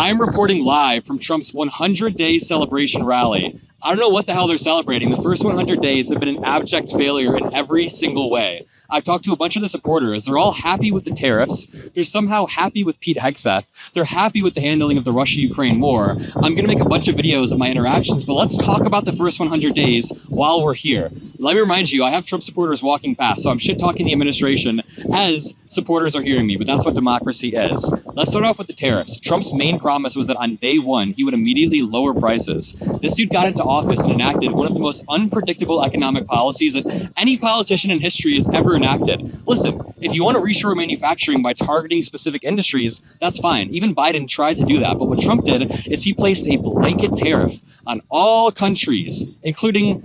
I'm reporting live from Trump's 100-day celebration rally. I don't know what the hell they're celebrating. The first 100 days have been an abject failure in every single way. I've talked to a bunch of the supporters. They're all happy with the tariffs. They're somehow happy with Pete Hegseth. They're happy with the handling of the Russia-Ukraine war. I'm going to make a bunch of videos of my interactions, but let's talk about the first 100 days while we're here. Let me remind you, I have Trump supporters walking past, so I'm shit-talking the administration as supporters are hearing me, but that's what democracy is. Let's start off with the tariffs. Trump's main promise was that on day one, he would immediately lower prices. This dude got into office and enacted one of the most unpredictable economic policies that any politician in history has ever enacted. Listen, if you want to reshore manufacturing by targeting specific industries, that's fine. Even Biden tried to do that, but what Trump did is he placed a blanket tariff on all countries, including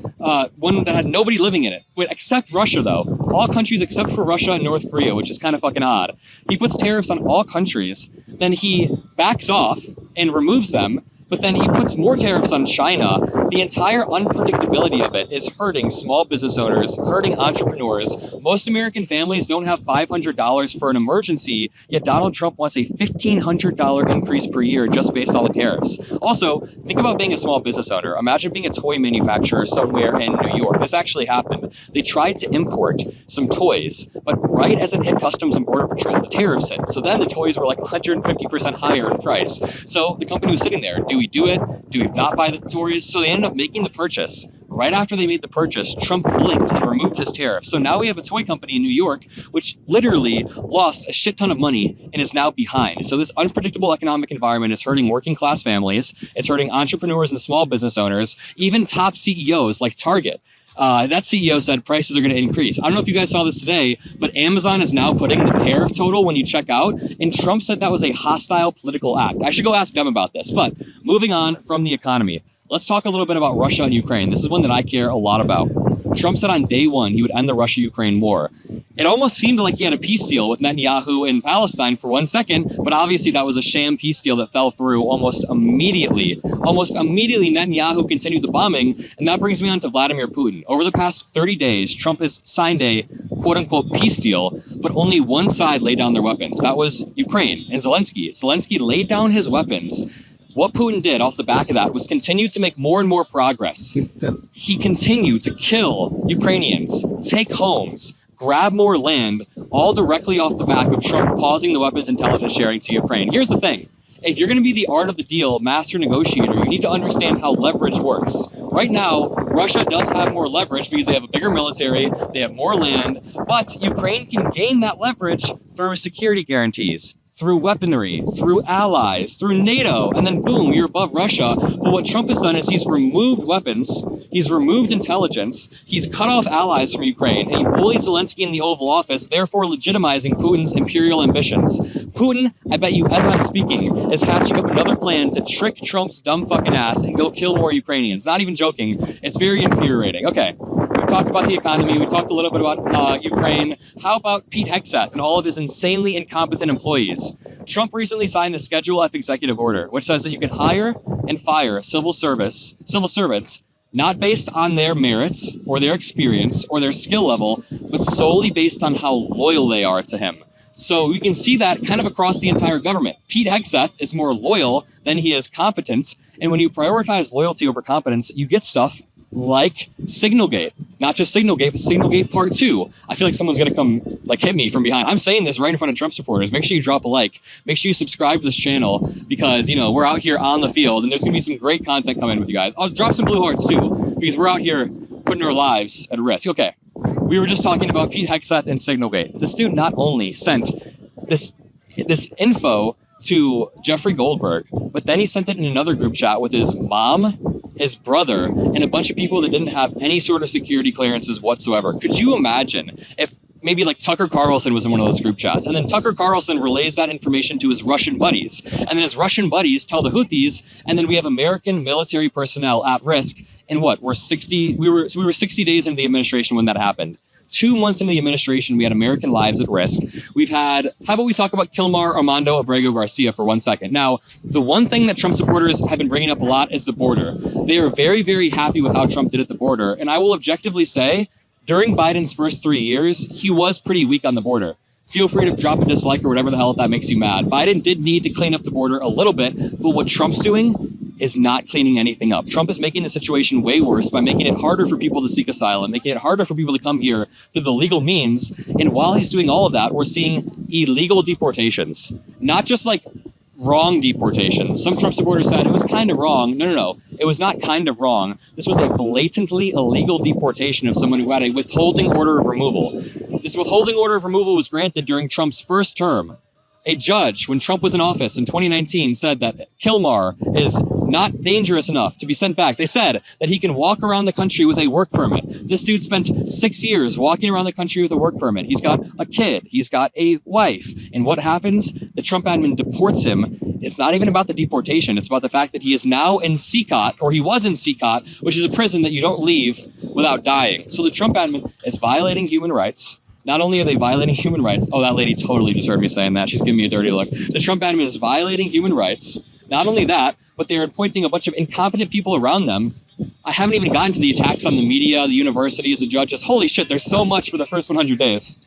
one that had nobody living in it, except Russia, though. All countries except for Russia and North Korea, which is kind of fucking odd. He puts tariffs on all countries, then he backs off and removes them, but then he puts more tariffs on China. The entire unpredictability of it is hurting small business owners, hurting entrepreneurs. Most American families don't have $500 for an emergency, yet Donald Trump wants a $1,500 increase per year just based on the tariffs. Also, think about being a small business owner. Imagine being a toy manufacturer somewhere in New York. This actually happened. They tried to import some toys, but right as it hit Customs and Border Patrol, the tariffs hit. So then the toys were like 150% higher in price. So the company was sitting there. Do we do it? Do we not buy the toys? So they ended up making the purchase. Right after they made the purchase, Trump blinked and removed his tariff. So now we have a toy company in New York, which literally lost a shit ton of money and is now behind. So this unpredictable economic environment is hurting working class families. It's hurting entrepreneurs and small business owners, even top CEOs like Target. That CEO said prices are going to increase. I don't know if you guys saw this today, but Amazon is now putting the tariff total when you check out, and Trump said that was a hostile political act. I should go ask them about this. But moving on from the economy, let's talk a little bit about Russia and Ukraine. This is one that I care a lot about. Trump said on day one he would end the Russia-Ukraine war. It almost seemed like he had a peace deal with Netanyahu in Palestine for 1 second, but obviously that was a sham peace deal that fell through almost immediately. Almost immediately, Netanyahu continued the bombing, and that brings me on to Vladimir Putin. Over the past 30 days, Trump has signed a quote-unquote peace deal, but only one side laid down their weapons. That was Ukraine and Zelensky. Zelensky laid down his weapons. What Putin did off the back of that was continue to make more and more progress. He continued to kill Ukrainians, take homes, grab more land, all directly off the back of Trump pausing the weapons intelligence sharing to Ukraine. Here's the thing. If you're going to be the art of the deal master negotiator, you need to understand how leverage works. Right now, Russia does have more leverage because they have a bigger military, they have more land, but Ukraine can gain that leverage through security guarantees, through weaponry, through allies, through NATO, and then boom, you're above Russia. But what Trump has done is he's removed weapons, he's removed intelligence, he's cut off allies from Ukraine, and he bullied Zelensky in the Oval Office, therefore legitimizing Putin's imperial ambitions. Putin, I bet you, as I'm speaking, is hatching up another plan to trick Trump's dumb fucking ass and go kill more Ukrainians. Not even joking. It's very infuriating. Okay, we've talked about the economy, we talked a little bit about Ukraine. How about Pete Hegseth and all of his insanely incompetent employees? Trump recently signed the Schedule F executive order, which says that you can hire and fire civil servants not based on their merits or their experience or their skill level, but solely based on how loyal they are to him. So we can see that kind of across the entire government. Pete Hegseth is more loyal than he is competent, and when you prioritize loyalty over competence, you get stuff like Signalgate. Not just Signalgate, but Signalgate Part 2. I feel like someone's going to come hit me from behind. I'm saying this right in front of Trump supporters. Make sure you drop a like. Make sure you subscribe to this channel because, we're out here on the field and there's going to be some great content coming with you guys. I'll drop some blue hearts too because we're out here putting our lives at risk. Okay, we were just talking about Pete Hegseth and Signalgate. This dude not only sent this info to Jeffrey Goldberg, but then he sent it in another group chat with his mom, his brother, and a bunch of people that didn't have any sort of security clearances whatsoever. Could you imagine if maybe Tucker Carlson was in one of those group chats, and then Tucker Carlson relays that information to his Russian buddies, and then his Russian buddies tell the Houthis, and then we have American military personnel at risk. And we were 60 days into the administration when that happened. 2 months into the administration, we had American lives at risk. How about we talk about Kilmar Armando Abrego Garcia for 1 second. Now, the one thing that Trump supporters have been bringing up a lot is the border. They are very, very happy with how Trump did at the border. And I will objectively say, during Biden's first 3 years, he was pretty weak on the border. Feel free to drop a dislike or whatever the hell if that makes you mad. Biden did need to clean up the border a little bit, but what Trump's doing is not cleaning anything up. Trump is making the situation way worse by making it harder for people to seek asylum, making it harder for people to come here through the legal means. And while he's doing all of that, we're seeing illegal deportations. Not just like wrong deportations. Some Trump supporters said it was kind of wrong. No. It was not kind of wrong. This was a blatantly illegal deportation of someone who had a withholding order of removal. This withholding order of removal was granted during Trump's first term. A judge, when Trump was in office in 2019, said that Kilmar is not dangerous enough to be sent back. They said that he can walk around the country with a work permit. This dude spent 6 years walking around the country with a work permit. He's got a kid. He's got a wife. And what happens? The Trump admin deports him. It's not even about the deportation. It's about the fact that he is now in CCOT, or he was in CCOT, which is a prison that you don't leave without dying. So the Trump admin is violating human rights. Not only are they violating human rights, oh, that lady totally just heard me saying that. She's giving me a dirty look. The Trump admin is violating human rights. Not only that, but they are appointing a bunch of incompetent people around them. I haven't even gotten to the attacks on the media, the universities, the judges. Holy shit, there's so much for the first 100 days.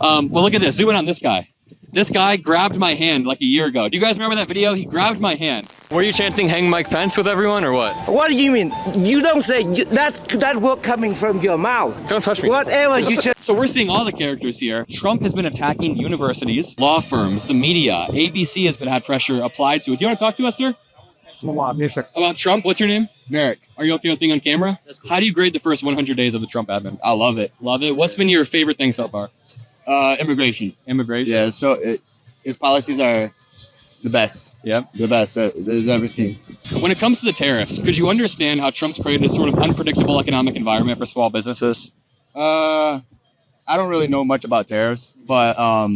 Well, look at this. Zoom in on this guy. This guy grabbed my hand like a year ago. Do you guys remember that video? He grabbed my hand. Were you chanting "Hang Mike Pence" with everyone, or what? What do you mean? You don't say that word coming from your mouth. Don't touch me. Whatever you just. So we're seeing all the characters here. Trump has been attacking universities, law firms, the media. ABC has had pressure applied to it. Do you want to talk to us, sir? About Trump? What's your name? Merrick. Are you okay with being on camera? How do you grade the first 100 days of the Trump admin? I love it. Love it. What's been your favorite thing so far? Immigration. Immigration? Yeah, so his policies are the best. Yep. The best. There's everything. When it comes to the tariffs, could you understand how Trump's created a sort of unpredictable economic environment for small businesses? I don't really know much about tariffs, but I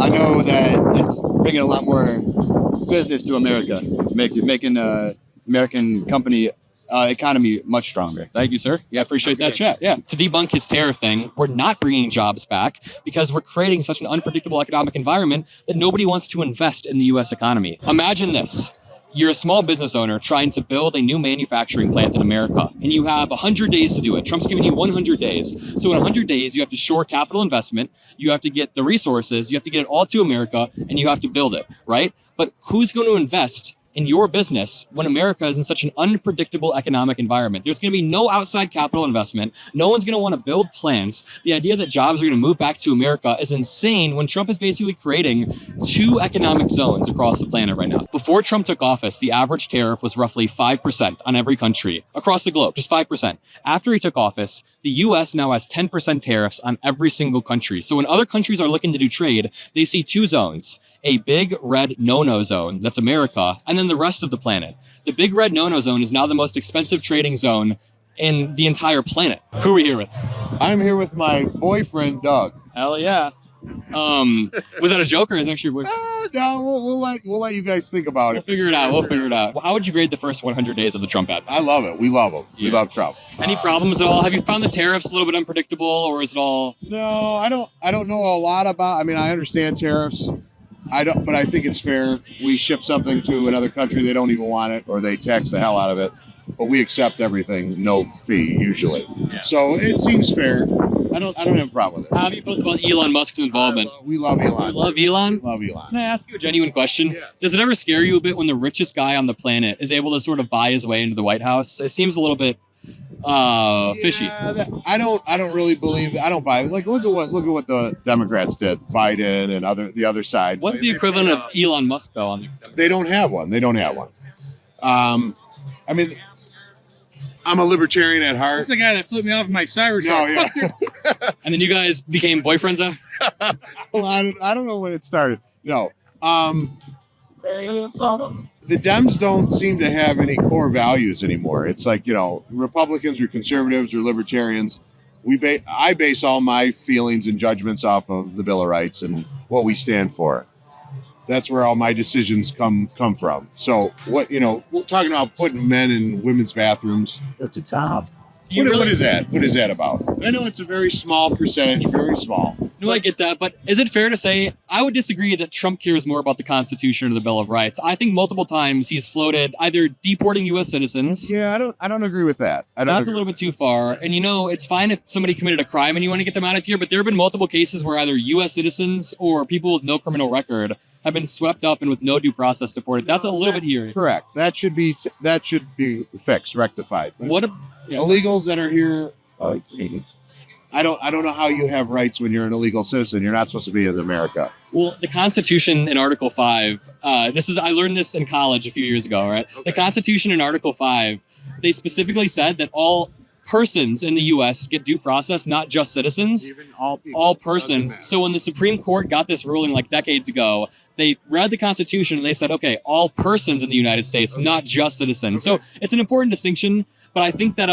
know that it's bringing a lot more business to America, making American company economy much stronger. Thank you, sir. Yeah, appreciate that chat. Yeah. To debunk his tariff thing, we're not bringing jobs back because we're creating such an unpredictable economic environment that nobody wants to invest in the U.S. economy. Imagine this. You're a small business owner trying to build a new manufacturing plant in America, and you have 100 days to do it. Trump's giving you 100 days. So in 100 days, you have to shore capital investment, you have to get the resources, you have to get it all to America, and you have to build it, right? But who's going to invest in your business when America is in such an unpredictable economic environment? There's going to be no outside capital investment. No one's going to want to build plants. The idea that jobs are going to move back to America is insane when Trump is basically creating 2 economic zones across the planet right now. Before Trump took office, the average tariff was roughly 5% on every country across the globe, just 5%. After he took office, the US now has 10% tariffs on every single country. So when other countries are looking to do trade, they see 2 zones. A big red no-no zone, that's America, and then the rest of the planet. The big red no-no zone is now the most expensive trading zone in the entire planet. Who are we here with? I'm here with my boyfriend, Doug. Hell yeah. Was that a joke or is that actually your boyfriend? No, we'll let you guys think about it. We'll figure it out. Well, how would you grade the first 100 days of the Trump admin? I love it. We love him. Yeah. We love Trump. Any problems at all? Have you found the tariffs a little bit unpredictable, or is it all? No, I don't know a lot about. I mean, I understand tariffs. But I think it's fair. We ship something to another country, they don't even want it, or they tax the hell out of it. But we accept everything, no fee usually. Yeah. So it seems fair. I don't have a problem with it. How have you felt about Elon Musk's involvement? We love Elon. You love Elon? Love Elon. Can I ask you a genuine question? Yeah. Does it ever scare you a bit when the richest guy on the planet is able to sort of buy his way into the White House? It seems a little bit fishy. Yeah, I don't really believe that. I don't buy it. Like look at what the Democrats did, Biden and the other side. What's the equivalent of Elon Musk though on the Democrats? They don't have one. I mean, I'm a libertarian at heart. That's the guy that flipped me off in my cyber truck. No, yeah. And then you guys became boyfriends after? Well, I don't know when it started. No. The Dems don't seem to have any core values anymore. It's like, Republicans or conservatives or libertarians. I base all my feelings and judgments off of the Bill of Rights and what we stand for. That's where all my decisions come from. So we're talking about putting men in women's bathrooms. At the top. What is that? What is that about? I know it's a very small percentage, very small. No, I get that, but is it fair to say I would disagree that Trump cares more about the Constitution or the Bill of Rights? I think multiple times he's floated either deporting U.S. citizens. Yeah, I don't agree with that. That's a little bit too far. And it's fine if somebody committed a crime and you want to get them out of here, but there have been multiple cases where either U.S. citizens or people with no criminal record have been swept up and with no due process deported. That's a little bit here. Correct. That should be fixed, rectified. But Yeah. illegals that are here, I don't know how you have rights when you're an illegal citizen. You're not supposed to be in America. Well, the Constitution in Article 5, I learned this in college a few years ago, right? Okay. The Constitution in Article 5, they specifically said that all persons in the U.S. get due process, not just citizens. Even all people. All persons. So when the Supreme Court got this ruling like decades ago, they read the Constitution and they said, okay, all persons in the United States, not just citizens. Okay. So it's an important distinction, but I think that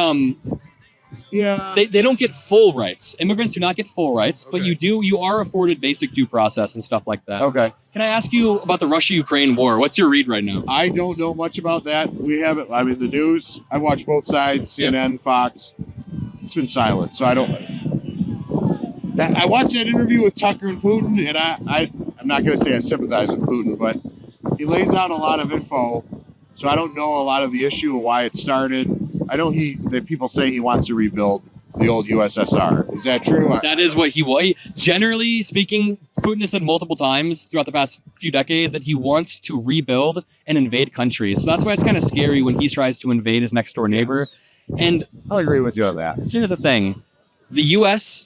they don't get full rights. Immigrants do not get full rights, but you are afforded basic due process and stuff like that. Okay. Can I ask you about the Russia-Ukraine war? What's your read right now? I don't know much about that. We haven't. I mean, the news. I watch both sides. CNN, Fox. It's been silent, so I don't. I watched that interview with Tucker and Putin, and I'm not going to say I sympathize with Putin, but he lays out a lot of info. So I don't know a lot of the issue of why it started. I know that people say he wants to rebuild the old USSR. Is that true? That is what he generally speaking, Putin has said multiple times throughout the past few decades that he wants to rebuild and invade countries. So that's why it's kind of scary when he tries to invade his next door neighbor. And I'll agree with you on that. Here's the thing. The U.S.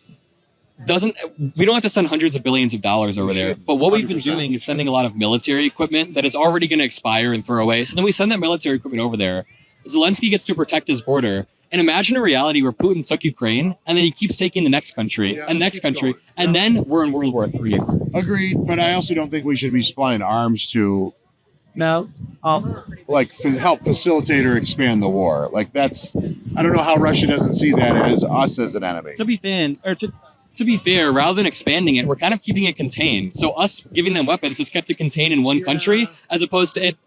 we don't have to send hundreds of billions of dollars over there. But what we've been doing is sending a lot of military equipment that is already going to expire and throw away. So then we send that military equipment over there. Zelensky gets to protect his border. And imagine a reality where Putin took Ukraine and then he keeps taking the next country and next country. And then we're in World War III. Agreed. But I also don't think we should be supplying arms to help facilitate or expand the war. Like I don't know how Russia doesn't see that as us as an enemy. To be fair, rather than expanding it, we're kind of keeping it contained. So us giving them weapons has kept it contained in one country as opposed to it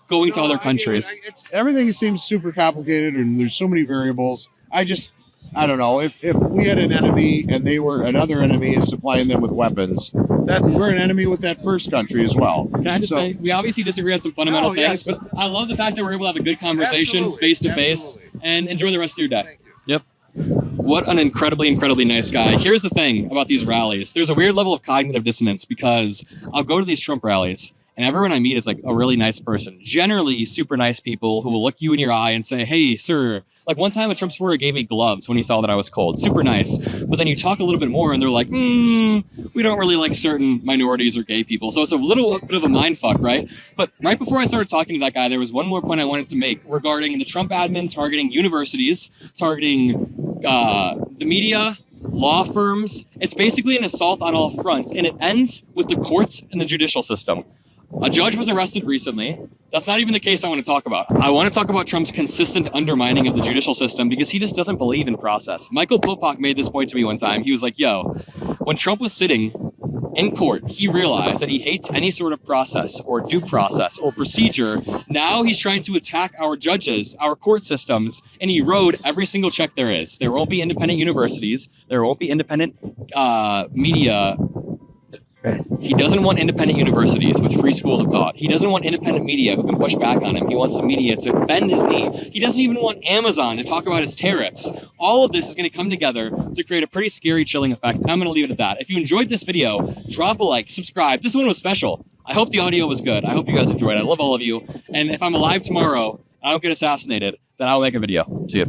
going to other countries. Everything seems super complicated and there's so many variables. I don't know. If we had an enemy and another enemy is supplying them with weapons, we're an enemy with that first country as well. Can I just say, we obviously disagree on some fundamental things, but I love the fact that we're able to have a good conversation face to face and enjoy the rest of your day. Yep. What an incredibly, incredibly nice guy. Here's the thing about these rallies. There's a weird level of cognitive dissonance because I'll go to these Trump rallies and everyone I meet is like a really nice person. Generally super nice people who will look you in your eye and say, hey, sir. Like one time a Trump supporter gave me gloves when he saw that I was cold. Super nice. But then you talk a little bit more and they're like, we don't really like certain minorities or gay people. So it's a little bit of a mind fuck, right? But right before I started talking to that guy, there was one more point I wanted to make regarding the Trump admin targeting universities, targeting the media, law firms. It's basically an assault on all fronts. And it ends with the courts and the judicial system. A judge was arrested recently. That's not even the case I want to talk about. I want to talk about Trump's consistent undermining of the judicial system because he just doesn't believe in process. Michael Popak made this point to me one time. He was like, when Trump was sitting in court, he realized that he hates any sort of process or due process or procedure. Now he's trying to attack our judges, our court systems, and erode every single check there is. There won't be independent universities. There won't be independent media. He doesn't want independent universities with free schools of thought. He doesn't want independent media who can push back on him. He wants the media to bend his knee. He doesn't even want Amazon to talk about his tariffs. All of this is going to come together to create a pretty scary, chilling effect. And I'm going to leave it at that. If you enjoyed this video, drop a like, subscribe. This one was special. I hope the audio was good. I hope you guys enjoyed it. I love all of you. And if I'm alive tomorrow, I don't get assassinated, then I'll make a video. See you.